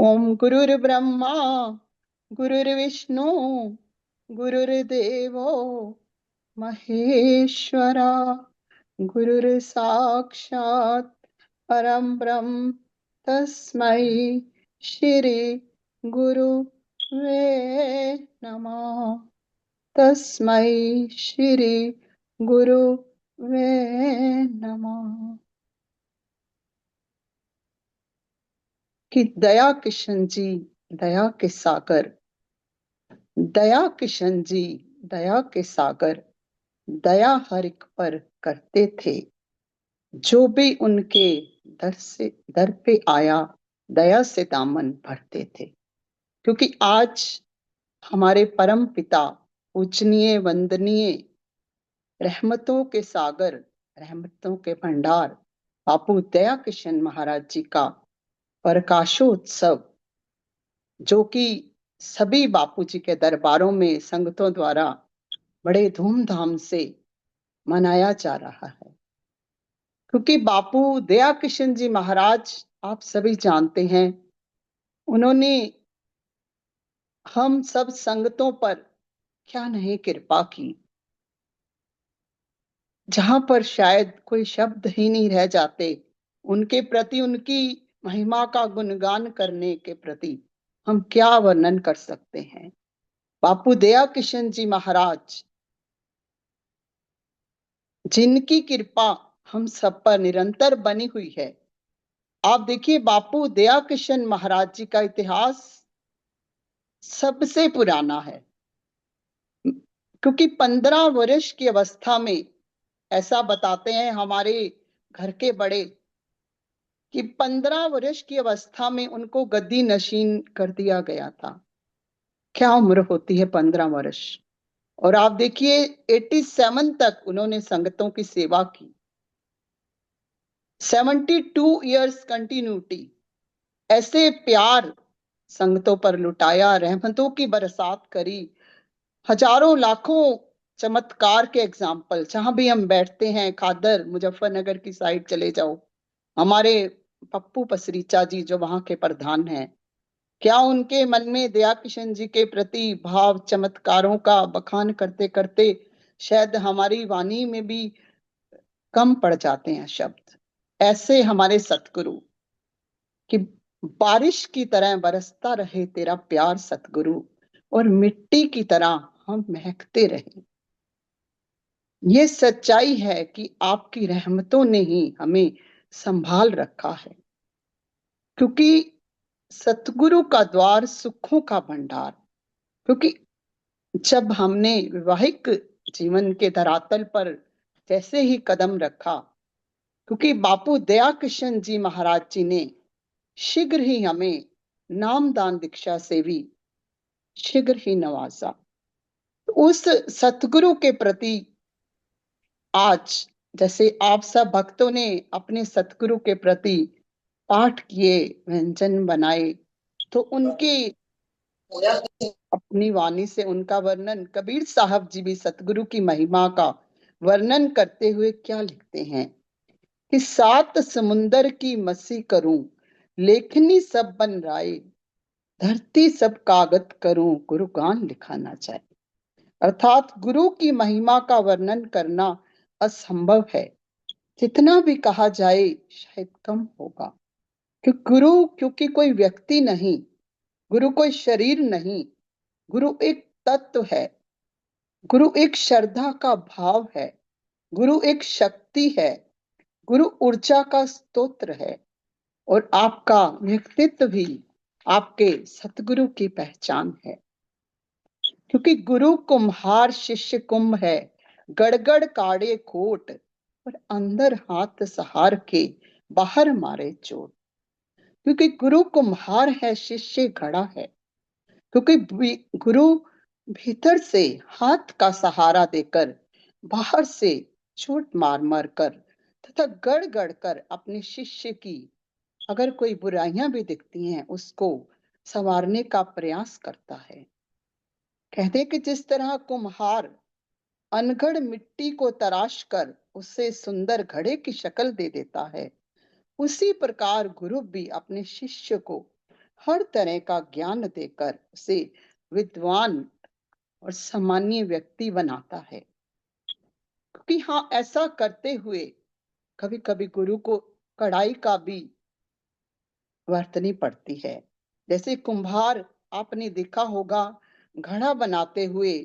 ओम गुरुर्ब्रह्मा गुरुर्विष्णु गुरुर्देवो महेश्वरा गुरुर्साक्षात् परम ब्रह्म तस्मै श्री गुरुवे नमः। तस्मै श्री गुरुवे नमः। कि दया किशन जी दया के सागर, दया किशन जी दया के सागर, दया हर एक पर करते थे। जो भी उनके दर पे आया दया से दामन भरते थे। क्योंकि आज हमारे परम पिता पूजनीय वंदनीय रहमतों के सागर, रहमतों के भंडार बापू दया किशन महाराज जी का प्रकाशोत्सव, जो कि सभी बापू जी के दरबारों में संगतों द्वारा बड़े धूमधाम से मनाया जा रहा है। क्योंकि बापू दया किशन जी महाराज आप सभी जानते हैं, उन्होंने हम सब संगतों पर क्या नहीं कृपा की, जहां पर शायद कोई शब्द ही नहीं रह जाते उनके प्रति, उनकी महिमा का गुणगान करने के प्रति हम क्या वर्णन कर सकते हैं। बापू दया किशन जी महाराज, जिनकी कृपा हम सब पर निरंतर बनी हुई है। आप देखिए, बापू दया किशन महाराज जी का इतिहास सबसे पुराना है। क्योंकि 15 वर्ष की अवस्था में, ऐसा बताते हैं हमारे घर के बड़े, कि 15 वर्ष की अवस्था में उनको गद्दी नशीन कर दिया गया था। क्या उम्र होती है 15 वर्ष। और आप देखिए 87 तक उन्होंने संगतों की सेवा की। 72 इयर्स कंटिन्यूटी, ऐसे प्यार संगतों पर लुटाया, रहमतों की बरसात करी, हजारों लाखों चमत्कार के एग्जाम्पल। जहां भी हम बैठते हैं, खादर मुजफ्फरनगर की साइड चले जाओ, हमारे पप्पू पसरीचा जी जो वहां के प्रधान हैं, क्या उनके मन में दया किशन जी के प्रति भाव, चमत्कारों का बखान करते करते शायद हमारी वाणी में भी कम पड़ जाते हैं शब्द। ऐसे हमारे सतगुरु, कि बारिश की तरह बरसता रहे तेरा प्यार सतगुरु, और मिट्टी की तरह हम महकते रहे। ये सच्चाई है कि आपकी रहमतों ने ही हमें संभाल रखा है। क्योंकि सतगुरु का द्वार सुखों का भंडार। क्योंकि जब हमने वैवाहिक जीवन के धरातल पर जैसे ही कदम रखा, क्योंकि बापू दया किशन जी महाराज जी ने शीघ्र ही हमें नामदान दीक्षा से भी शीघ्र ही नवाजा। उस सतगुरु के प्रति आज, जैसे आप सब भक्तों ने अपने सतगुरु के प्रति पाठ किए, व्यंजन बनाए, तो उनकी अपनी वाणी से उनका वर्णन, कबीर साहब जी भी सतगुरु की महिमा का वर्णन करते हुए क्या लिखते हैं, कि 7 समुंदर की मसी करूं, लेखनी सब बन राय, धरती सब कागज करूं, गुरु गान लिखाना चाहे। अर्थात गुरु की महिमा का वर्णन करना असंभव है। जितना भी कहा जाए शायद कम होगा। कि गुरु क्योंकि कोई व्यक्ति नहीं, गुरु कोई शरीर नहीं, गुरु एक तत्व है, गुरु एक श्रद्धा का भाव है, गुरु एक शक्ति है, गुरु ऊर्जा का स्तोत्र है। और आपका व्यक्तित्व भी आपके सतगुरु की पहचान है। क्योंकि गुरु कुम्हार शिष्य कुंभ है, गड़गड़ काढ़े कोट, और अंदर हाथ सहार के बाहर मारे चोट। क्योंकि गुरु कुम्हार है, शिष्य घड़ा है। क्योंकि गुरु भीतर से हाथ का सहारा देकर, बाहर से चोट मार मार कर तथा गड़ गड़ कर अपने शिष्य की अगर कोई बुराइयां भी दिखती हैं उसको संवारने का प्रयास करता है। कहते कि जिस तरह कुम्हार अनगढ़ मिट्टी को तराश कर उससे सुंदर घड़े की शक्ल दे देता है, उसी प्रकार गुरु भी अपने शिष्य को हर तरह का ज्ञान देकर उसे विद्वान और सामान्य व्यक्ति बनाता है। क्योंकि हाँ, ऐसा करते हुए कभी कभी गुरु को कड़ाई का भी बरतनी पड़ती है। जैसे कुम्हार, आपने देखा होगा, घड़ा बनाते हुए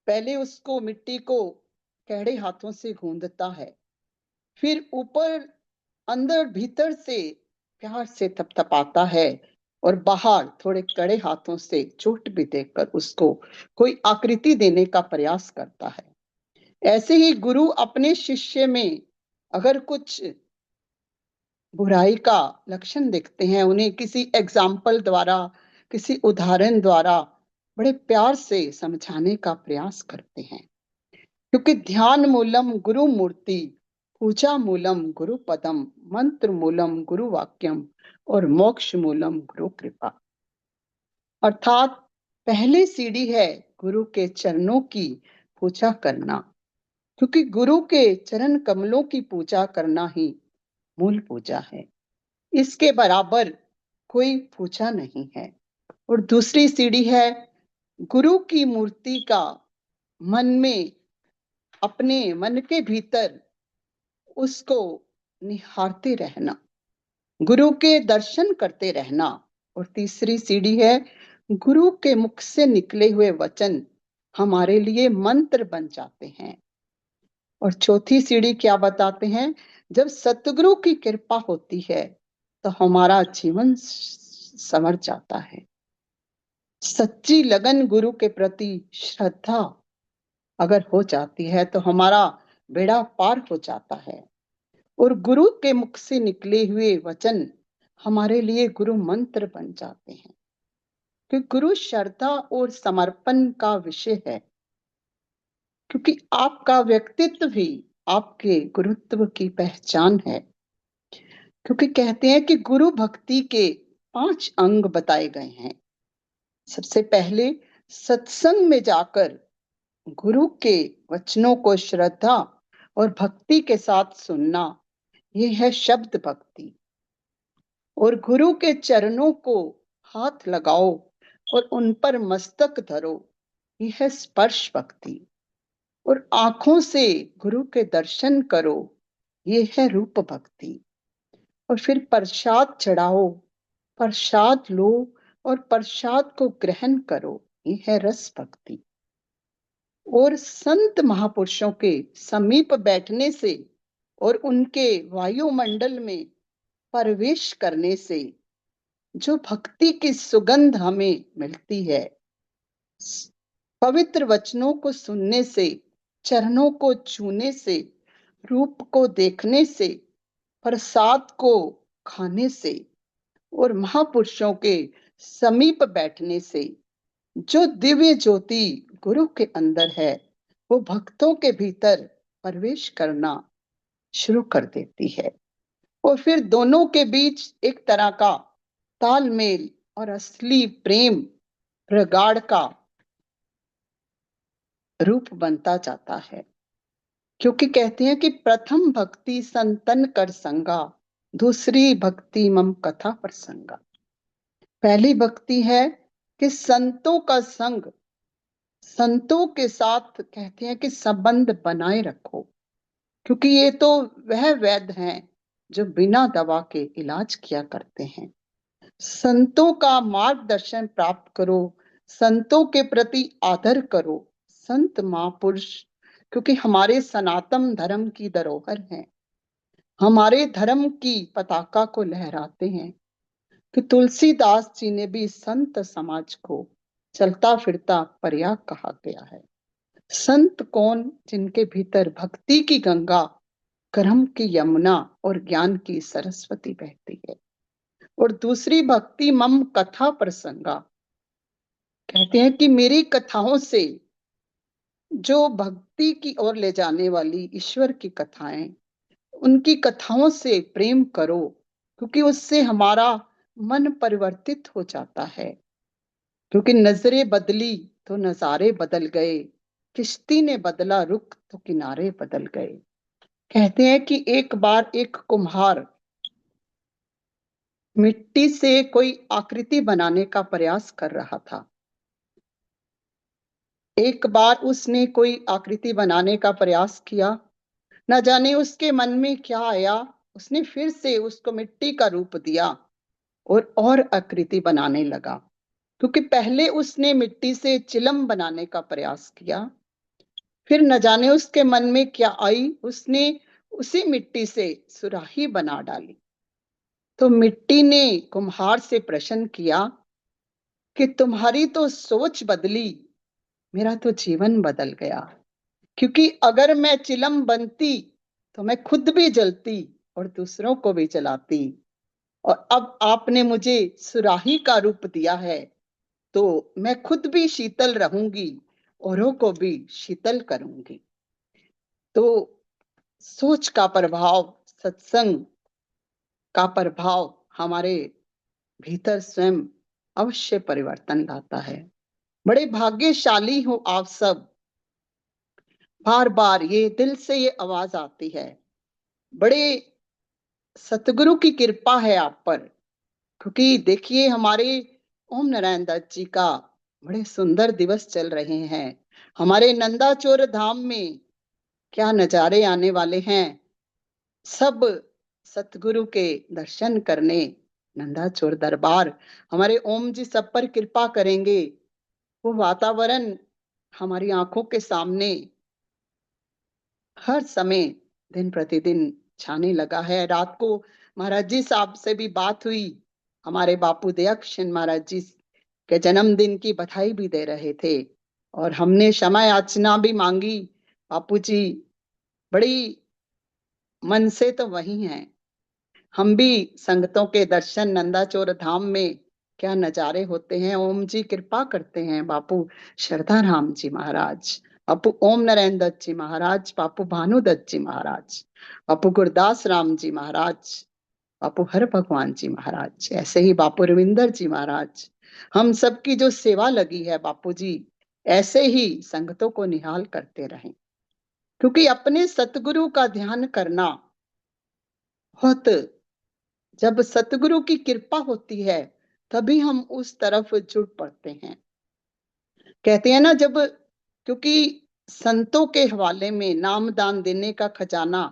पहले उसको मिट्टी को टेढ़े हाथों से गूंदता है, फिर ऊपर अंदर भीतर से प्यार से थपथपाता है और बाहर थोड़े कड़े हाथों से चोट भी देकर उसको कोई आकृति देने का प्रयास करता है। ऐसे ही गुरु अपने शिष्य में अगर कुछ बुराई का लक्षण देखते हैं, उन्हें किसी एग्जाम्पल द्वारा, किसी उदाहरण द्वारा बड़े प्यार से समझाने का प्रयास करते हैं। क्योंकि ध्यान मूलम गुरु मूर्ति, पूजा मूलम गुरु पदम, मंत्र मूलम गुरु वाक्यम और मोक्ष मूलम गुरु कृपा। अर्थात पहली सीढ़ी है गुरु के चरणों की पूजा करना, क्योंकि गुरु के चरण कमलों की पूजा करना ही मूल पूजा है। इसके बराबर कोई पूजा नहीं है। और दूसरी सीढ़ी है गुरु की मूर्ति का मन में, अपने मन के भीतर उसको निहारते रहना, गुरु के दर्शन करते रहना। और तीसरी सीढ़ी है गुरु के मुख से निकले हुए वचन हमारे लिए मंत्र बन जाते हैं। और चौथी सीढ़ी क्या बताते हैं, जब सतगुरु की कृपा होती है तो हमारा जीवन संवर जाता है। सच्ची लगन गुरु के प्रति श्रद्धा अगर हो जाती है तो हमारा बेड़ा पार हो जाता है। और गुरु के मुख से निकले हुए वचन हमारे लिए गुरु मंत्र बन जाते हैं। क्योंकि गुरु श्रद्धा और समर्पण का विषय है। क्योंकि आपका व्यक्तित्व भी आपके गुरुत्व की पहचान है। क्योंकि कहते हैं कि गुरु भक्ति के 5 अंग बताए गए हैं। सबसे पहले सत्संग में जाकर गुरु के वचनों को श्रद्धा और भक्ति के साथ सुनना, ये है शब्द भक्ति। और गुरु के चरणों को हाथ लगाओ और उन पर मस्तक धरो, ये है स्पर्श भक्ति। और आंखों से गुरु के दर्शन करो, ये है रूप भक्ति। और फिर प्रसाद चढ़ाओ, प्रसाद लो और प्रसाद को ग्रहण करो, ये है रस भक्ति। और संत महापुरुषों के समीप बैठने से और उनके वायुमंडल में प्रवेश करने से जो भक्ति की सुगंध हमें मिलती है, पवित्र वचनों को सुनने से, चरणों को छूने से, रूप को देखने से, प्रसाद को खाने से और महापुरुषों के समीप बैठने से जो दिव्य ज्योति गुरु के अंदर है, वो भक्तों के भीतर प्रवेश करना शुरू कर देती है। और फिर दोनों के बीच एक तरह का तालमेल और असली प्रेम प्रगाढ़ का रूप बनता जाता है। क्योंकि कहते हैं कि प्रथम भक्ति संतन कर संगा, दूसरी भक्ति मम कथा प्रसंगा। पहली भक्ति है कि संतों का संग, संतों के साथ कहते हैं कि संबंध बनाए रखो। क्योंकि ये तो वह वैद्य हैं जो बिना दवा के इलाज किया करते हैं। संतों का मार्गदर्शन प्राप्त करो, संतों के प्रति आदर करो। संत महापुरुष क्योंकि हमारे सनातन धर्म की धरोहर हैं, हमारे धर्म की पताका को लहराते हैं। कि तुलसीदास जी ने भी संत समाज को चलता फिरता पर्याय कहा गया है। संत कौन, जिनके भीतर भक्ति की गंगा, कर्म की यमुना और ज्ञान की सरस्वती बहती है। और दूसरी भक्ति मम कथा प्रसंगा, कहते हैं कि मेरी कथाओं से, जो भक्ति की ओर ले जाने वाली ईश्वर की कथाएं, उनकी कथाओं से प्रेम करो। क्योंकि उससे हमारा मन परिवर्तित हो जाता है। क्योंकि नजरें बदली तो नजारे बदल गए, किश्ती ने बदला रुख तो किनारे बदल गए। कहते हैं कि एक बार एक कुम्हार मिट्टी से कोई आकृति बनाने का प्रयास कर रहा था। एक बार उसने कोई आकृति बनाने का प्रयास किया, न जाने उसके मन में क्या आया, उसने फिर से उसको मिट्टी का रूप दिया और आकृति बनाने लगा। क्योंकि पहले उसने मिट्टी से चिलम बनाने का प्रयास किया, फिर न जाने उसके मन में क्या आई, उसने उसी मिट्टी से सुराही बना डाली। तो मिट्टी ने कुम्हार से प्रश्न किया कि तुम्हारी तो सोच बदली, मेरा तो जीवन बदल गया। क्योंकि अगर मैं चिलम बनती तो मैं खुद भी जलती और दूसरों को भी जलाती, और अब आपने मुझे सुराही का रूप दिया है तो मैं खुद भी शीतल रहूंगी, औरों को भी शीतल करूंगी। तो सोच का प्रभाव, सत्संग का प्रभाव हमारे भीतर स्वयं अवश्य परिवर्तन लाता है। बड़े भाग्यशाली हो आप सब। बार बार ये दिल से ये आवाज आती है, बड़े सतगुरु की कृपा है आप पर। क्योंकि देखिए हमारे ओम नारायण दत्त जी का बड़े सुंदर दिवस चल रहे हैं। हमारे नंदाचोर धाम में क्या नजारे आने वाले हैं। सब सतगुरु के दर्शन करने नंदाचोर दरबार, हमारे ओम जी सब पर कृपा करेंगे। वो वातावरण हमारी आंखों के सामने हर समय दिन प्रतिदिन छाने लगा है। रात को महाराज जी साहब से भी बात हुई, हमारे बापू दयाक्षण महाराज जी के जन्मदिन की बधाई भी दे रहे थे और हमने क्षमा याचना भी मांगी। बापू जी बड़ी मन से तो वही हैं। हम भी संगतों के दर्शन नंदाचोर धाम में क्या नजारे होते हैं। ओम जी कृपा करते हैं, बापू श्रद्धा राम जी महाराज, बापू ओम नारायण दत्त जी महाराज, बापू भानु दत्त जी महाराज, बापू गुरदास राम जी महाराज, बापू हर भगवान जी महाराज, ऐसे ही बापू रविंदर जी महाराज। हम सबकी जो सेवा लगी है बापू जी, ऐसे ही संगतों को निहाल करते रहें। क्योंकि अपने सतगुरु का ध्यान करना बहुत, जब सतगुरु की कृपा होती है तभी हम उस तरफ जुड़ पड़ते हैं। कहते हैं ना, जब, क्योंकि संतों के हवाले में नाम दान देने का खजाना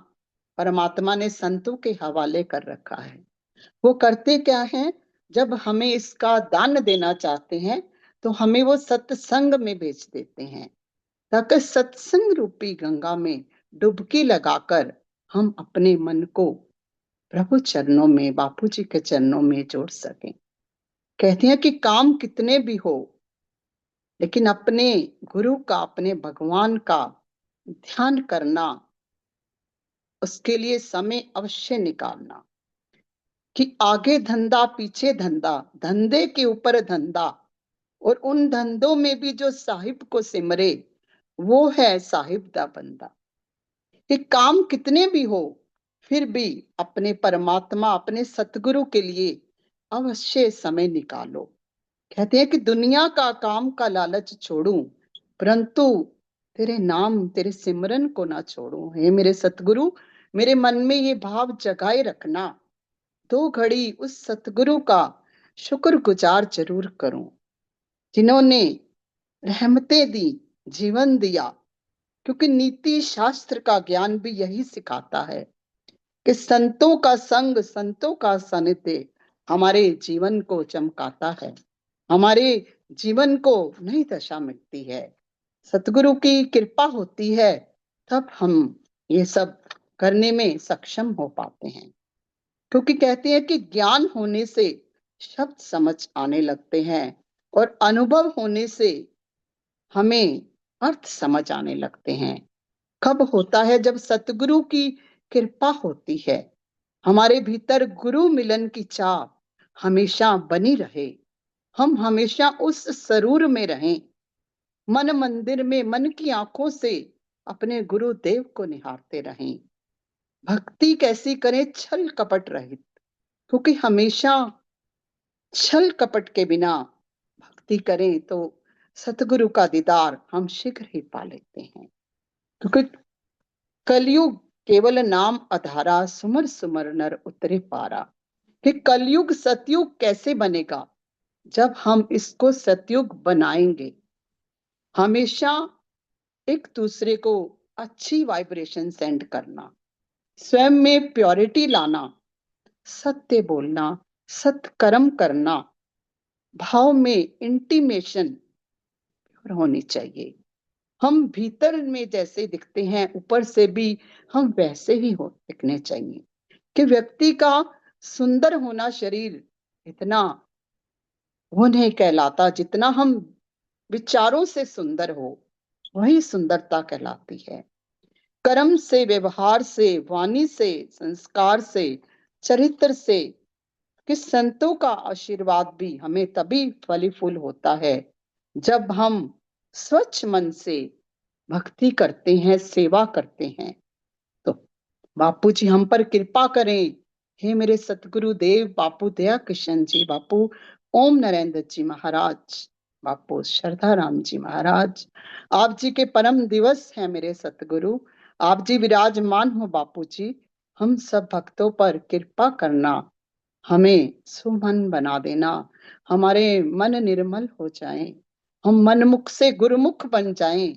परमात्मा ने संतों के हवाले कर रखा है। वो करते क्या है, जब हमें इसका दान देना चाहते हैं तो हमें वो सत्संग में भेज देते हैं, ताकि सत्संग रूपी गंगा में डुबकी लगाकर हम अपने मन को प्रभु चरणों में, बापू जी के चरणों में जोड़ सकें। कहते हैं कि काम कितने भी हो, लेकिन अपने गुरु का, अपने भगवान का ध्यान करना, उसके लिए समय अवश्य निकालना। कि आगे धंधा पीछे धंधा, धंधे के ऊपर धंधा, और उन धंधों में भी जो साहिब को सिमरे वो है साहिब दा बंदा। कि काम कितने भी हो, फिर भी अपने परमात्मा, अपने सतगुरु के लिए अवश्य समय निकालो। कहते हैं कि दुनिया का काम का लालच छोड़ूं, परंतु तेरे नाम, तेरे सिमरन को ना छोड़ूं। हे मेरे सतगुरु, मेरे मन में ये भाव जगाए रखना, दो घड़ी उस सतगुरु का शुक्रगुजार जरूर करूं, जिन्होंने रहमतें दी, जीवन दिया। क्योंकि नीति शास्त्र का ज्ञान भी यही सिखाता है कि संतों का संग, संतों का सानिध्य हमारे जीवन को चमकाता है, हमारे जीवन को नई दशा मिलती है। सतगुरु की कृपा होती है तब हम ये सब करने में सक्षम हो पाते हैं। क्योंकि कहते हैं कि ज्ञान होने से शब्द समझ आने लगते हैं और अनुभव होने से हमें अर्थ समझ आने लगते हैं। कब होता है, जब सतगुरु की कृपा होती है, हमारे भीतर गुरु मिलन की चाह हमेशा बनी रहे, हम हमेशा उस सरूर में रहें, मन मंदिर में मन की आंखों से अपने गुरुदेव को निहारते रहें। भक्ति कैसी करें, छल कपट रहित। क्योंकि हमेशा छल कपट के बिना भक्ति करें तो सतगुरु का दीदार हम शीघ्र ही पा लेते हैं। क्योंकि कलयुग केवल नाम अधारा, सुमर सुमर नर उतरे पारा। कि कलयुग सतयुग कैसे बनेगा, जब हम इसको सतयुग बनाएंगे। हमेशा एक दूसरे को अच्छी वाइब्रेशन सेंड करना, स्वयं में प्योरिटी लाना, सत्य बोलना, सत्कर्म करना, भाव में इंटीमेशन होनी चाहिए। हम भीतर में जैसे दिखते हैं, ऊपर से भी हम वैसे ही हो दिखने चाहिए। कि व्यक्ति का सुंदर होना शरीर इतना वो नहीं कहलाता, जितना हम विचारों से सुंदर हो वही सुंदरता कहलाती है। कर्म से, व्यवहार से, वाणी से, संस्कार से, चरित्र से, कि संतों का आशीर्वाद भी हमें तभी फलीफूल होता है जब हम स्वच्छ मन से भक्ति करते हैं, सेवा करते हैं। तो बापू जी हम पर कृपा करें। हे मेरे सतगुरु देव बापू दया किशन जी, बापू ओम नरेंद्र जी महाराज, बापू श्रद्धाराम जी महाराज, आप जी के परम दिवस है मेरे सतगुरु। आप जी विराजमान हो बापू जी, हम सब भक्तों पर कृपा करना, हमें सुमन बना देना, हमारे मन निर्मल हो जाएं, हम मनमुख से गुरुमुख बन जाएं।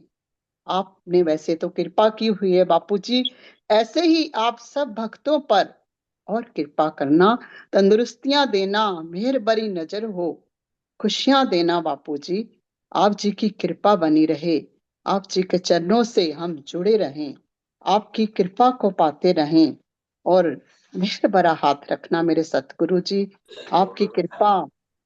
आपने वैसे तो कृपा की हुई है बापू जी, ऐसे ही आप सब भक्तों पर और कृपा करना, तंदुरुस्तियां देना, मेहर बरी नजर हो, खुशियां देना बापू जी। आप जी की कृपा बनी रहे, आप जी के चरणों से हम जुड़े रहें, आपकी कृपा को पाते रहें, और मेहर भरा हाथ रखना मेरे सतगुरु जी। आपकी कृपा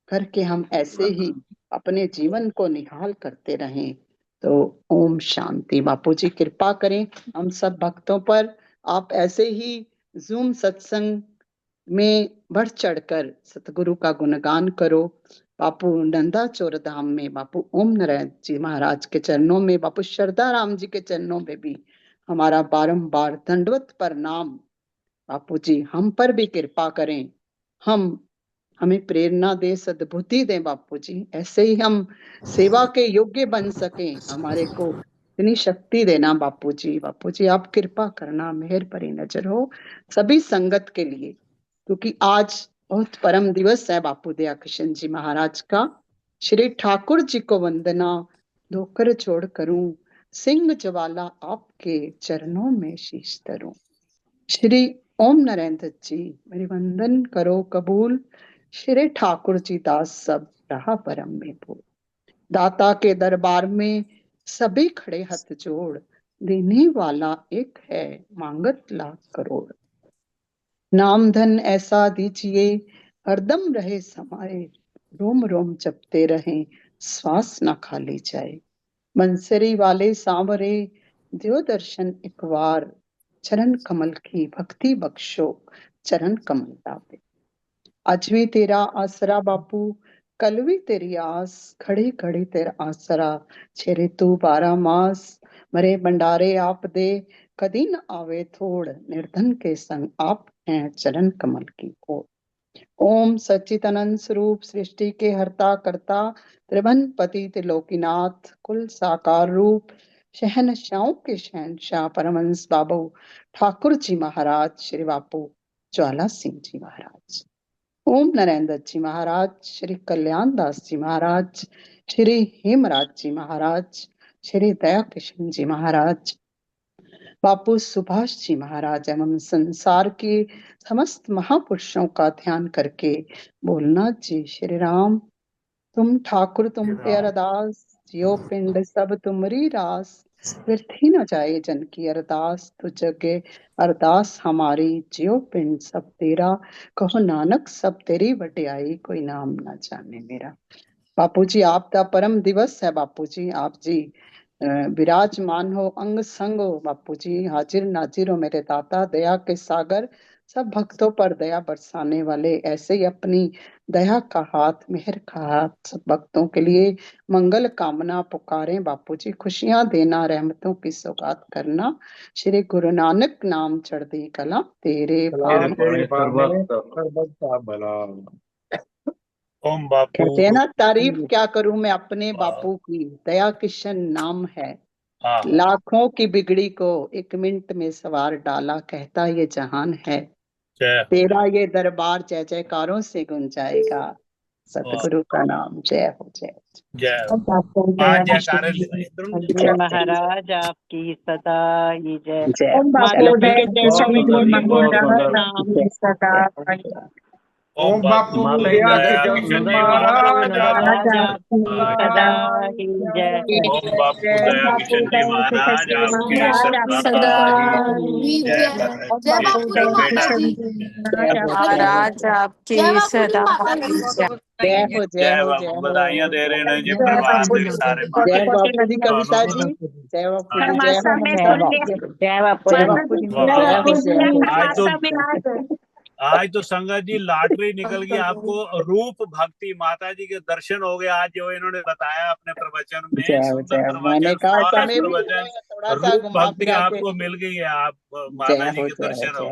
करके हम ऐसे ही अपने जीवन को निहाल करते रहें। तो ओम शांति। बापू जी कृपा करें हम सब भक्तों पर। आप ऐसे ही जूम सत्संग में बढ़ चढ़कर सतगुरु का गुणगान करो। बापू नंदा चोर धाम में बापू ओम नारायण जी महाराज के चरणों में, बापू श्रद्धा राम जी के चरणों में भी हमारा बारंबार दंडवत प्रणाम। बापू जी हम पर भी कृपा करें, हम हमें प्रेरणा दे, सद्बुद्धि दे बापू जी, ऐसे ही हम सेवा के योग्य बन सके, हमारे को इतनी शक्ति देना बापू जी। बापू जी आप कृपा करना, मेहर भरी नजर हो सभी संगत के लिए, क्योंकि आज बहुत परम दिवस है बापू दया किशन जी महाराज का। श्री ठाकुर जी को वंदना धोकर छोड़ करूं, सिंह ज्वाला आपके चरणों में शीश धरूं। श्री ओम नरेंद्र जी मेरी वंदन करो कबूल, श्री ठाकुर जी दास सब रहा परम में भूल। दाता के दरबार में सभी खड़े हाथ जोड़, देने वाला एक है मांगत लाख करोड़। नाम धन ऐसा दीजिए हरदम रहे समाये, रोम रोम जपते रहें श्वास न खाली जाए। मंसरी वाले सांवरे देव दर्शन एक बार, चरण कमल की भक्ति बख्शो चरण कमल लावे। आज भी तेरा आसरा बापू, कल भी तेरी आस, खड़े खड़े तेरा आसरा, छेरे तू 12 मास। मरे भंडारे आप दे कदी न आवे थोड़, निर्धन के संग आप हैं चरण कमल की ओर। ओम सच्चिदानंद स्वरूप सृष्टि के हर्ता करता, त्रिभुवन पति त्रिलोकीनाथ, कुल साकार रूप शहनशाहों के शहनशाह परमहंस बाबू ठाकुर जी महाराज, श्री बापू ज्वाला सिंह जी महाराज, ओम नरेंद्र जी महाराज, श्री कल्याण दास जी महाराज, श्री हेमराज जी महाराज, श्री दया किशन जी महाराज, बापू सुभाष जी महाराज एवं संसार के समस्त महापुरुषों का ध्यान करके बोलना जी श्री राम। तुम ठाकुर तुम पे अरदास, जियो पिंड सब तुमरी रास, व्यर्थी न जाए जन की अरदास, तु जगे अरदास हमारी, जियो पिंड सब तेरा, कहो नानक सब तेरी वड्याई, कोई नाम ना जाने मेरा। बापू जी आप दा परम दिवस है बापू जी, आप जी विराजमान हो, अंग संग हो बापू जी, हाजिर नाजिर हो मेरे दाता, दया के सागर, सब भक्तों पर दया बरसाने वाले, ऐसे ही अपनी दया का हाथ, मेहर का हाथ सब भक्तों के लिए मंगल कामना पुकारें बापू जी, खुशियां देना, रहमतों की सौगात करना। श्री गुरु नानक नाम चढ़ती कला तेरे तेरे भाने। बाने सर्बत का भला। ओम बापू। कहते हैं ना, तारीफ क्या करूं मैं अपने बापू की, दया किशन नाम है, हाँ लाखों की बिगड़ी को एक मिनट में सवार डाला, कहता ये जहान है। जय हो। तेरा ये दरबार जय जयकारों से गूंज जाएगा। सतगुरु का नाम जय हो जय हो। जय हो। पांच जयकारे जी महाराज आपकी सदा ही जय। जय ओम माता बापू जी दया के बहुत चरणों में सुंदर कोटि जी, बहुत कोटि सुंदर। प्रणाम। जय सदा ओम बापू दया किशन जी महाराज महाराज आपकी आपकी सदा ही जय। ओम बापू दया किशन जी महाराज आपकी सदा सदा ही जय जय। महाराज। जय बापुरी चलो बेटा। माता जी। जय हो महाराज आपकी जय सदा ही जय। हो जय जय हो जय बापू, हो। बधाइयां दे रहे हैं जी जय परिवार बापू से सारे जी, माता जय जी। बापू जी, कविता दोनों। जी, जय बापू हर जी, जय मासा हो में ममता सुन जी, जय बापू जय जी। बापू जी, वाह जय वाह। हो जय हो। आज तो मासा में आज आज तो संगत जी लॉटरी निकल गई, आपको रूप भक्ति माता जी के दर्शन हो गए। आज जो इन्होंने बताया अपने प्रवचन में, सुंदर जय हो। मैंने प्रवचन, कहा स्पष्ट समय बीत प्रवचन, गया, थोड़ा सा रूप घुमा भक्ति फिरा के। आपको मिल गई है। आप जय माता जी हो के जय हो दर्शन हो जय गए।